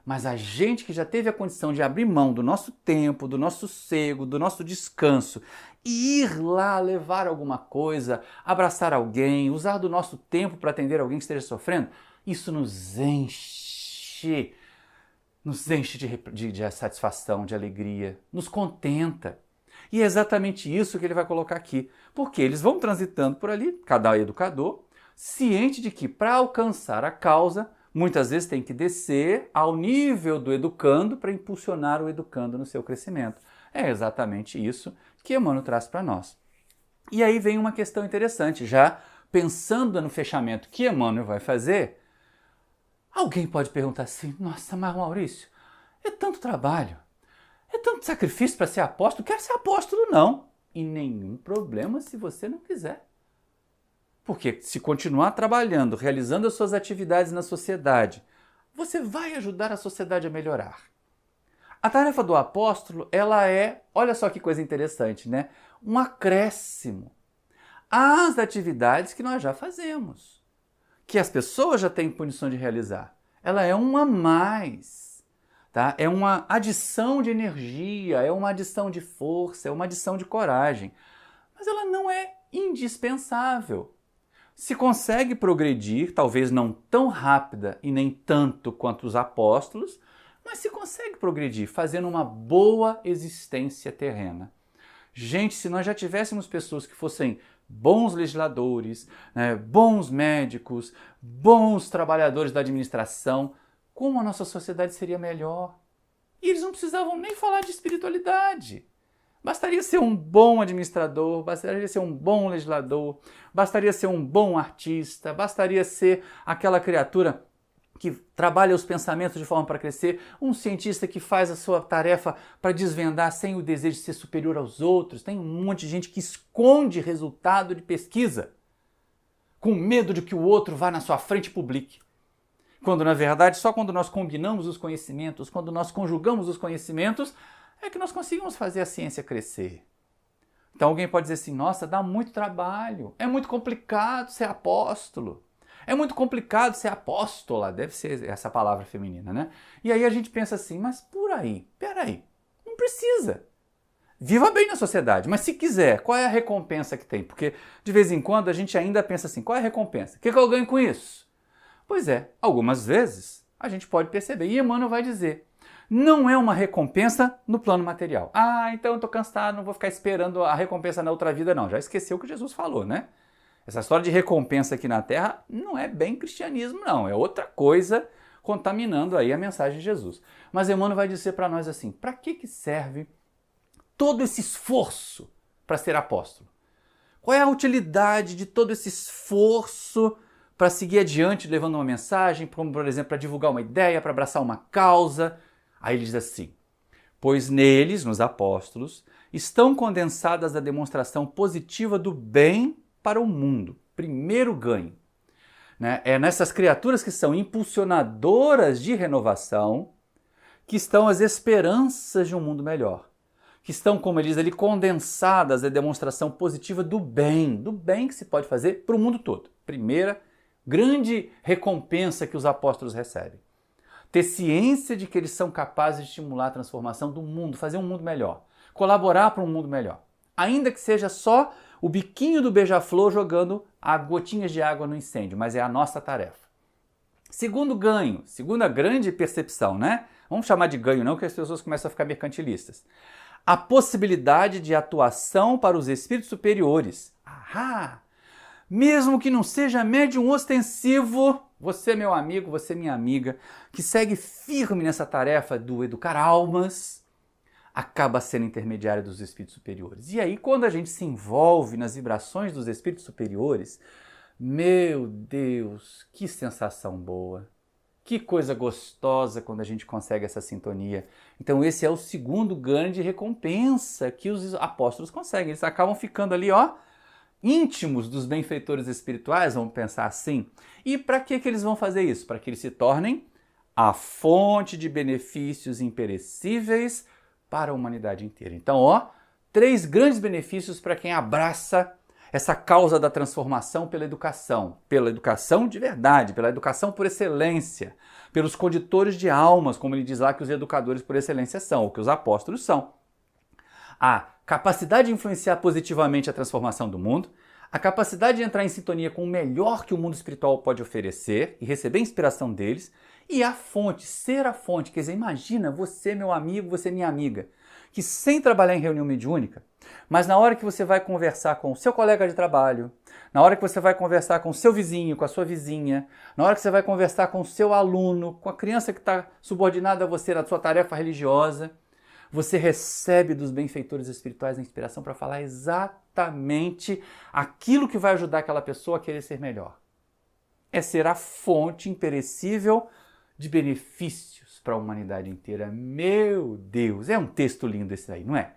S1: Mas a gente que já teve a condição de abrir mão do nosso tempo, do nosso sossego, do nosso descanso e ir lá levar alguma coisa, abraçar alguém, usar do nosso tempo para atender alguém que esteja sofrendo, isso nos enche de satisfação, de alegria, nos contenta. E é exatamente isso que ele vai colocar aqui. Porque eles vão transitando por ali, cada educador, ciente de que para alcançar a causa, muitas vezes tem que descer ao nível do educando para impulsionar o educando no seu crescimento. É exatamente isso que Emmanuel traz para nós. E aí vem uma questão interessante, já pensando no fechamento que Emmanuel vai fazer. Alguém pode perguntar assim, nossa, mas Maurício, é tanto trabalho, é tanto sacrifício para ser apóstolo, quero ser apóstolo não. E nenhum problema se você não quiser. Porque se continuar trabalhando, realizando as suas atividades na sociedade, você vai ajudar a sociedade a melhorar. A tarefa do apóstolo, ela é, olha só que coisa interessante, né? Um acréscimo às atividades que nós já fazemos, que as pessoas já têm condição de realizar. Ela é um a mais, tá? É uma adição de energia, é uma adição de força, é uma adição de coragem. Mas ela não é indispensável. Se consegue progredir, talvez não tão rápida e nem tanto quanto os apóstolos, mas se consegue progredir fazendo uma boa existência terrena. Gente, se nós já tivéssemos pessoas que fossem bons legisladores, né, bons médicos, bons trabalhadores da administração, como a nossa sociedade seria melhor? E eles não precisavam nem falar de espiritualidade. Bastaria ser um bom administrador, bastaria ser um bom legislador, bastaria ser um bom artista, bastaria ser aquela criatura que trabalha os pensamentos de forma para crescer, um cientista que faz a sua tarefa para desvendar sem o desejo de ser superior aos outros. Tem um monte de gente que esconde resultado de pesquisa, com medo de que o outro vá na sua frente e publique. Quando, na verdade, só quando nós combinamos os conhecimentos, quando nós conjugamos os conhecimentos, é que nós conseguimos fazer a ciência crescer. Então alguém pode dizer assim, nossa, dá muito trabalho, é muito complicado ser apóstolo, é muito complicado ser apóstola, deve ser essa palavra feminina, né? E aí a gente pensa assim, mas por aí, peraí, não precisa. Viva bem na sociedade, mas se quiser, qual é a recompensa que tem? Porque de vez em quando a gente ainda pensa assim, qual é a recompensa? O que eu ganho com isso? Pois é, algumas vezes a gente pode perceber, e Emmanuel vai dizer, não é uma recompensa no plano material. Ah, então eu estou cansado, não vou ficar esperando a recompensa na outra vida, não. Já esqueceu o que Jesus falou, né? Essa história de recompensa aqui na Terra não é bem cristianismo, não. É outra coisa contaminando aí a mensagem de Jesus. Mas Emmanuel vai dizer para nós assim, para que serve todo esse esforço para ser apóstolo? Qual é a utilidade de todo esse esforço para seguir adiante levando uma mensagem, como, por exemplo, para divulgar uma ideia, para abraçar uma causa? Aí ele diz assim, pois neles, nos apóstolos, estão condensadas a demonstração positiva do bem para o mundo. Primeiro ganho. Né? É nessas criaturas que são impulsionadoras de renovação que estão as esperanças de um mundo melhor. Que estão, como ele diz ali, condensadas a demonstração positiva do bem que se pode fazer para o mundo todo. Primeira grande recompensa que os apóstolos recebem. Ter ciência de que eles são capazes de estimular a transformação do mundo, fazer um mundo melhor, colaborar para um mundo melhor. Ainda que seja só o biquinho do beija-flor jogando gotinhas de água no incêndio, mas é a nossa tarefa. Segundo ganho, segunda grande percepção, né? Vamos chamar de ganho não, que as pessoas começam a ficar mercantilistas. A possibilidade de atuação para os espíritos superiores. Ahá! Mesmo que não seja médium ostensivo, você, meu amigo, você, minha amiga, que segue firme nessa tarefa do educar almas, acaba sendo intermediário dos espíritos superiores. E aí, quando a gente se envolve nas vibrações dos espíritos superiores, meu Deus, que sensação boa! Que coisa gostosa quando a gente consegue essa sintonia. Então esse é o segundo grande recompensa que os apóstolos conseguem. Eles acabam ficando ali, ó, íntimos dos benfeitores espirituais, vamos pensar assim. E para que eles vão fazer isso? Para que eles se tornem a fonte de benefícios imperecíveis para a humanidade inteira. Então, ó, 3 grandes benefícios para quem abraça essa causa da transformação pela educação de verdade, pela educação por excelência, pelos condutores de almas, como ele diz lá que os educadores por excelência são, o que os apóstolos são. A capacidade de influenciar positivamente a transformação do mundo, a capacidade de entrar em sintonia com o melhor que o mundo espiritual pode oferecer e receber inspiração deles, e a fonte, ser a fonte, quer dizer, imagina você, meu amigo, você, minha amiga, que sem trabalhar em reunião mediúnica, mas na hora que você vai conversar com o seu colega de trabalho, na hora que você vai conversar com o seu vizinho, com a sua vizinha, na hora que você vai conversar com o seu aluno, com a criança que está subordinada a você na sua tarefa religiosa, você recebe dos benfeitores espirituais a inspiração para falar exatamente aquilo que vai ajudar aquela pessoa a querer ser melhor. É ser a fonte imperecível de benefícios para a humanidade inteira. Meu Deus, é um texto lindo esse aí, não é?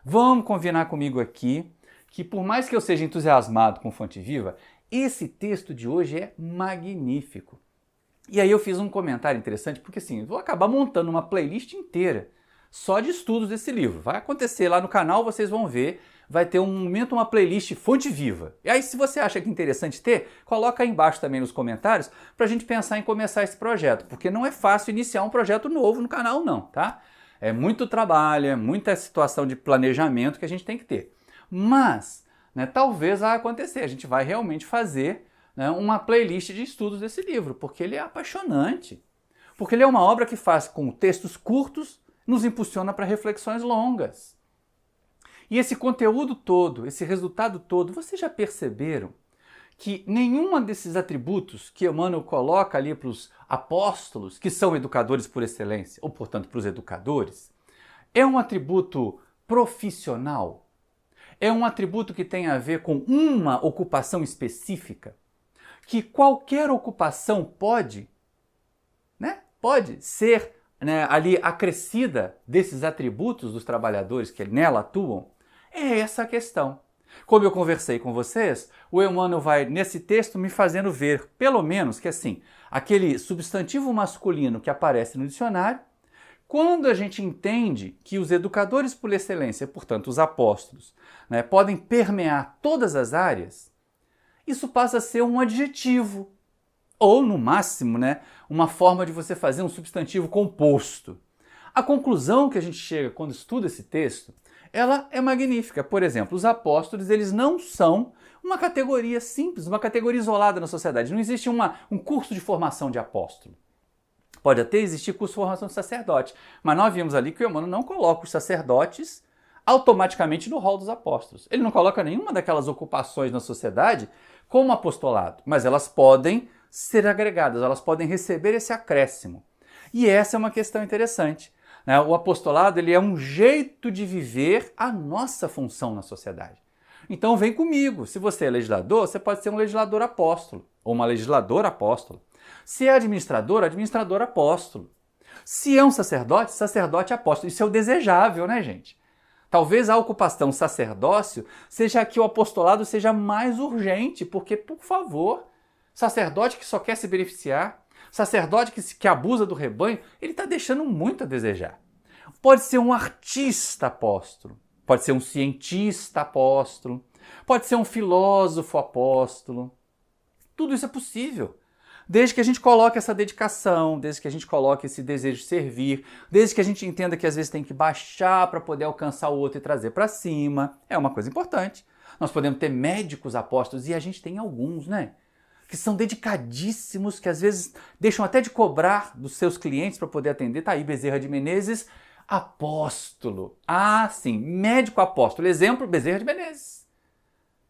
S1: Vamos combinar comigo aqui que por mais que eu seja entusiasmado com Fonte Viva, esse texto de hoje é magnífico. E aí eu fiz um comentário interessante, porque assim, eu vou acabar montando uma playlist inteira só de estudos desse livro. Vai acontecer lá no canal, vocês vão ver, vai ter um momento, uma playlist Fonte Viva. E aí, se você acha que é interessante ter, coloca aí embaixo também nos comentários para a gente pensar em começar esse projeto, porque não é fácil iniciar um projeto novo no canal não, tá? É muito trabalho, é muita situação de planejamento que a gente tem que ter. Mas, né, talvez vai acontecer, a gente vai realmente fazer, né, uma playlist de estudos desse livro, porque ele é apaixonante. Porque ele é uma obra que faz com textos curtos, nos impulsiona para reflexões longas. E esse conteúdo todo, esse resultado todo, vocês já perceberam que nenhum desses atributos que Emmanuel coloca ali para os apóstolos, que são educadores por excelência, ou portanto para os educadores, é um atributo profissional? É um atributo que tem a ver com uma ocupação específica? Que qualquer ocupação pode ser, né, ali acrescida desses atributos dos trabalhadores que nela atuam? É essa a questão. Como eu conversei com vocês, o Emmanuel vai, nesse texto, me fazendo ver, pelo menos, que assim, aquele substantivo masculino que aparece no dicionário, quando a gente entende que os educadores por excelência, portanto, os apóstolos, né, podem permear todas as áreas, isso passa a ser um adjetivo. Ou, no máximo, né, uma forma de você fazer um substantivo composto. A conclusão que a gente chega quando estuda esse texto, ela é magnífica. Por exemplo, os apóstolos, eles não são uma categoria simples, uma categoria isolada na sociedade. Não existe um curso de formação de apóstolo. Pode até existir curso de formação de sacerdote, mas nós vimos ali que o Emmanuel não coloca os sacerdotes automaticamente no rol dos apóstolos. Ele não coloca nenhuma daquelas ocupações na sociedade como apostolado, mas elas podem ser agregadas, elas podem receber esse acréscimo. E essa é uma questão interessante, né? O apostolado, ele é um jeito de viver a nossa função na sociedade. Então vem comigo, se você é legislador, você pode ser um legislador apóstolo, ou uma legisladora apóstolo. Se é administrador, administrador apóstolo. Se é um sacerdote, sacerdote apóstolo. Isso é o desejável, né, gente? Talvez a ocupação sacerdócio seja que o apostolado seja mais urgente, porque, por favor, sacerdote que só quer se beneficiar, sacerdote que abusa do rebanho, ele está deixando muito a desejar. Pode ser um artista apóstolo, pode ser um cientista apóstolo, pode ser um filósofo apóstolo. Tudo isso é possível, desde que a gente coloque essa dedicação, desde que a gente coloque esse desejo de servir, desde que a gente entenda que às vezes tem que baixar para poder alcançar o outro e trazer para cima. É uma coisa importante. Nós podemos ter médicos apóstolos, e a gente tem alguns, né? Que são dedicadíssimos, que às vezes deixam até de cobrar dos seus clientes para poder atender. Tá aí Bezerra de Menezes, apóstolo. Ah, sim, médico apóstolo. Exemplo, Bezerra de Menezes.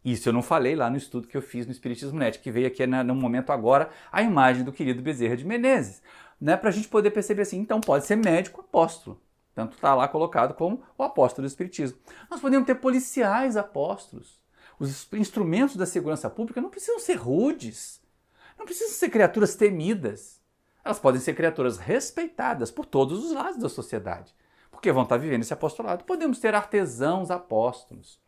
S1: Isso eu não falei lá no estudo que eu fiz no Espiritismo Net, que veio aqui no momento agora a imagem do querido Bezerra de Menezes, né, para a gente poder perceber assim, então pode ser médico apóstolo. Tanto está lá colocado como o apóstolo do Espiritismo. Nós podemos ter policiais apóstolos. Os instrumentos da segurança pública não precisam ser rudes, não precisam ser criaturas temidas. Elas podem ser criaturas respeitadas por todos os lados da sociedade, porque vão estar vivendo esse apostolado. Podemos ter artesãos apóstolos.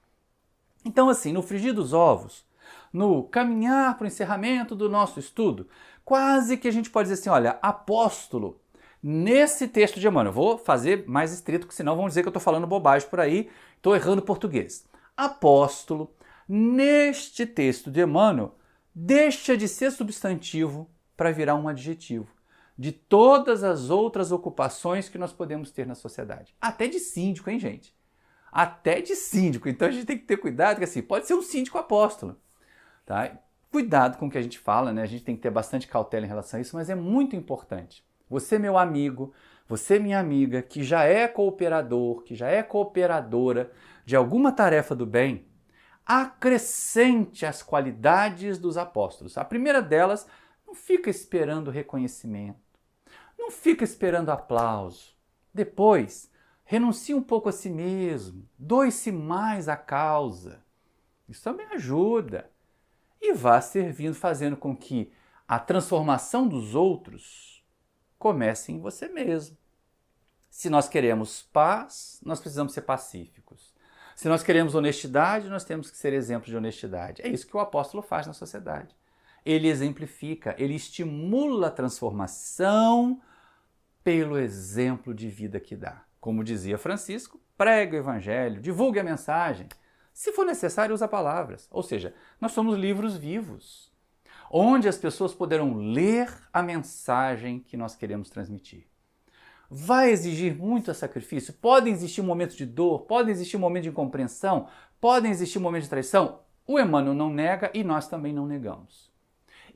S1: Então, assim, no frigir dos ovos, no caminhar para o encerramento do nosso estudo, quase que a gente pode dizer assim, olha, apóstolo, nesse texto de Emmanuel, vou fazer mais estrito, porque senão vão dizer que eu estou falando bobagem por aí, estou errando português. Apóstolo, neste texto de Emmanuel, deixa de ser substantivo para virar um adjetivo de todas as outras ocupações que nós podemos ter na sociedade. Até de síndico, hein, gente? Até de síndico. Então a gente tem que ter cuidado, que assim, pode ser um síndico apóstolo. Tá? Cuidado com o que a gente fala, né? A gente tem que ter bastante cautela em relação a isso, mas é muito importante. Você, meu amigo, você, minha amiga, que já é cooperador, que já é cooperadora de alguma tarefa do bem, acrescente as qualidades dos apóstolos. A primeira delas, não fica esperando reconhecimento, não fica esperando aplauso. Depois, renuncie um pouco a si mesmo, doe-se mais à causa. Isso também ajuda. E vá servindo, fazendo com que a transformação dos outros comece em você mesmo. Se nós queremos paz, nós precisamos ser pacíficos. Se nós queremos honestidade, nós temos que ser exemplo de honestidade. É isso que o apóstolo faz na sociedade. Ele exemplifica, ele estimula a transformação pelo exemplo de vida que dá. Como dizia Francisco, pregue o evangelho, divulgue a mensagem. Se for necessário, use palavras. Ou seja, nós somos livros vivos, onde as pessoas poderão ler a mensagem que nós queremos transmitir. Vai exigir muito sacrifício? Podem existir momentos de dor, podem existir momentos de incompreensão, podem existir momentos de traição? O Emmanuel não nega e nós também não negamos.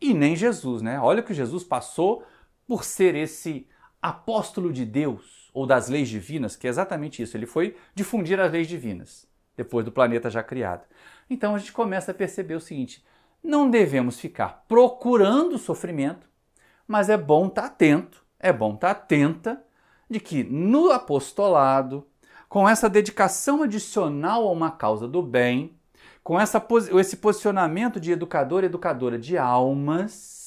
S1: E nem Jesus, né? Olha que Jesus passou por ser esse apóstolo de Deus, ou das leis divinas, que é exatamente isso. Ele foi difundir as leis divinas, depois do planeta já criado. Então a gente começa a perceber o seguinte: não devemos ficar procurando sofrimento, mas é bom estar atento, é bom estar atenta de que no apostolado, com essa dedicação adicional a uma causa do bem, com esse posicionamento de educador e educadora de almas,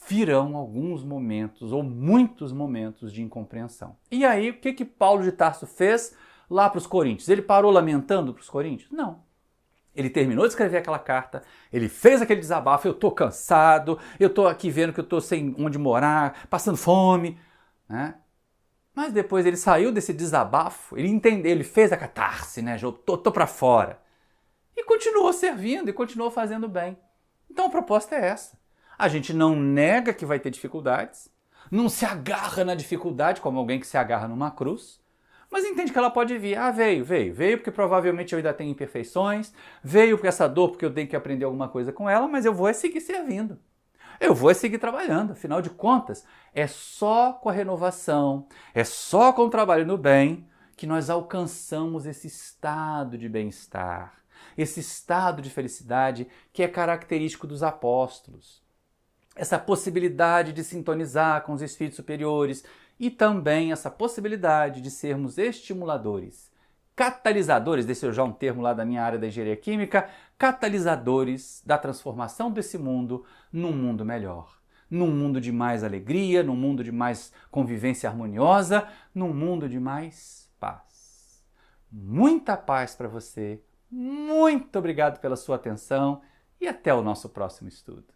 S1: virão alguns momentos, ou muitos momentos de incompreensão. E aí, o que Paulo de Tarso fez lá para os coríntios? Ele parou lamentando para os coríntios? Não. Ele terminou de escrever aquela carta, ele fez aquele desabafo: eu estou cansado, eu estou aqui vendo que eu estou sem onde morar, passando fome, né? Mas depois ele saiu desse desabafo, ele entendeu, ele fez a catarse, né? Eu tô para fora. E continuou servindo, e continuou fazendo bem. Então a proposta é essa. A gente não nega que vai ter dificuldades, não se agarra na dificuldade como alguém que se agarra numa cruz, mas entende que ela pode vir. Ah, veio porque provavelmente eu ainda tenho imperfeições, veio por essa dor porque eu tenho que aprender alguma coisa com ela, mas eu vou seguir servindo. Eu vou seguir trabalhando, afinal de contas, é só com a renovação, é só com o trabalho no bem que nós alcançamos esse estado de bem-estar, esse estado de felicidade que é característico dos apóstolos. Essa possibilidade de sintonizar com os espíritos superiores e também essa possibilidade de sermos estimuladores, catalisadores, deixa eu já um termo lá da minha área da engenharia química, catalisadores da transformação desse mundo num mundo melhor, num mundo de mais alegria, num mundo de mais convivência harmoniosa, num mundo de mais paz. Muita paz para você, muito obrigado pela sua atenção e até o nosso próximo estudo.